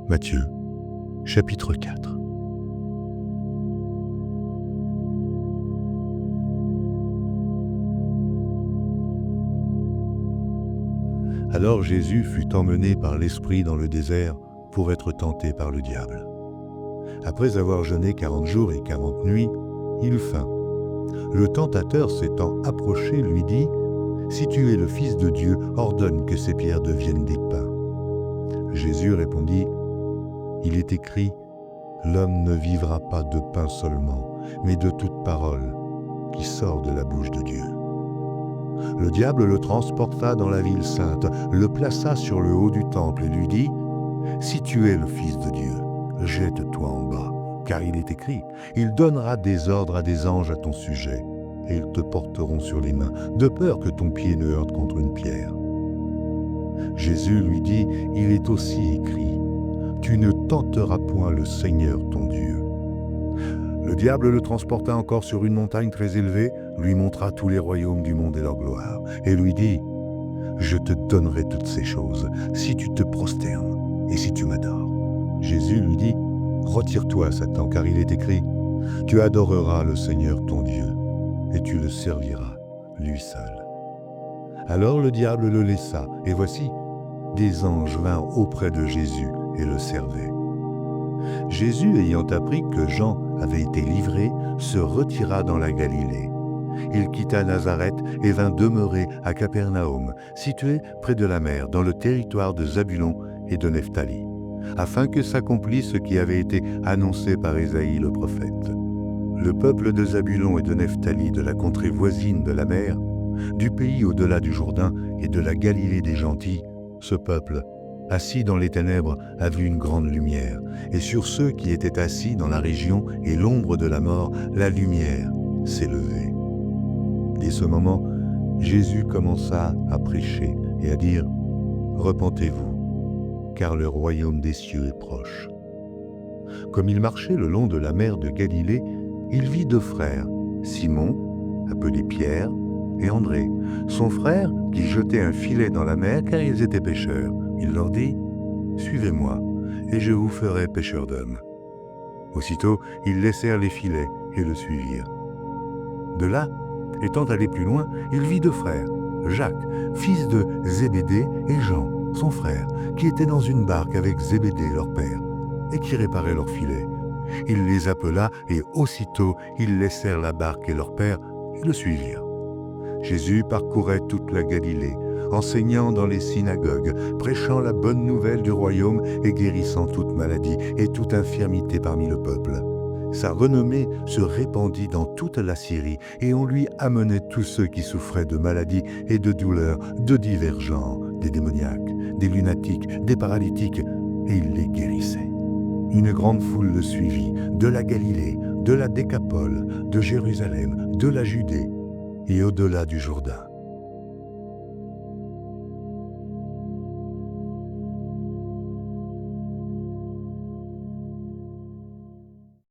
Matthieu, chapitre 4. Alors Jésus fut emmené par l'Esprit dans le désert pour être tenté par le diable. Après avoir jeûné 40 jours et 40 nuits, il eut faim. Le tentateur s'étant approché lui dit : « Si tu es le Fils de Dieu, ordonne que ces pierres deviennent des pains. » Jésus répondit : « Il est écrit : l'homme ne vivra pas de pain seulement, mais de toute parole qui sort de la bouche de Dieu. » Le diable le transporta dans la ville sainte, le plaça sur le haut du temple et lui dit : « Si tu es le Fils de Dieu, jette-toi en bas, car il est écrit : il donnera des ordres à des anges à ton sujet, et ils te porteront sur les mains, de peur que ton pied ne heurte contre une pierre. » Jésus lui dit : « Il est aussi écrit : tu ne tenteras point le Seigneur ton Dieu. » Le diable le transporta encore sur une montagne très élevée, lui montra tous les royaumes du monde et leur gloire, et lui dit : « Je te donnerai toutes ces choses, si tu te prosternes et si tu m'adores. » Jésus lui dit : « Retire-toi, Satan, car il est écrit : tu adoreras le Seigneur ton Dieu, et tu le serviras, lui seul. » Alors le diable le laissa, et voici, des anges vinrent auprès de Jésus et le servaient. Jésus, ayant appris que Jean avait été livré, se retira dans la Galilée. Il quitta Nazareth et vint demeurer à Capernaum, situé près de la mer, dans le territoire de Zabulon et de Nephtali, afin que s'accomplisse ce qui avait été annoncé par Ésaïe le prophète. Le peuple de Zabulon et de Nephtali, de la contrée voisine de la mer, du pays au-delà du Jourdain et de la Galilée des gentils, ce peuple, assis dans les ténèbres, a vu une grande lumière, et sur ceux qui étaient assis dans la région et l'ombre de la mort, la lumière s'est levée. Dès ce moment, Jésus commença à prêcher et à dire : « Repentez-vous, car le royaume des cieux est proche. » Comme il marchait le long de la mer de Galilée, il vit deux frères, Simon, appelé Pierre, et André, son frère, qui jetait un filet dans la mer car ils étaient pêcheurs. Il leur dit : « Suivez-moi, et je vous ferai pêcheurs d'hommes. » Aussitôt, ils laissèrent les filets et le suivirent. De là, étant allé plus loin, il vit deux frères, Jacques, fils de Zébédée, et Jean, son frère, qui étaient dans une barque avec Zébédée, leur père, et qui réparaient leurs filets. Il les appela, et aussitôt, ils laissèrent la barque et leur père et le suivirent. Jésus parcourait toute la Galilée, enseignant dans les synagogues, prêchant la bonne nouvelle du royaume et guérissant toute maladie et toute infirmité parmi le peuple. Sa renommée se répandit dans toute la Syrie, et on lui amenait tous ceux qui souffraient de maladies et de douleurs de divers genres, des démoniaques, des lunatiques, des paralytiques, et il les guérissait. Une grande foule le suivit, de la Galilée, de la Décapole, de Jérusalem, de la Judée, et au-delà du Jourdain.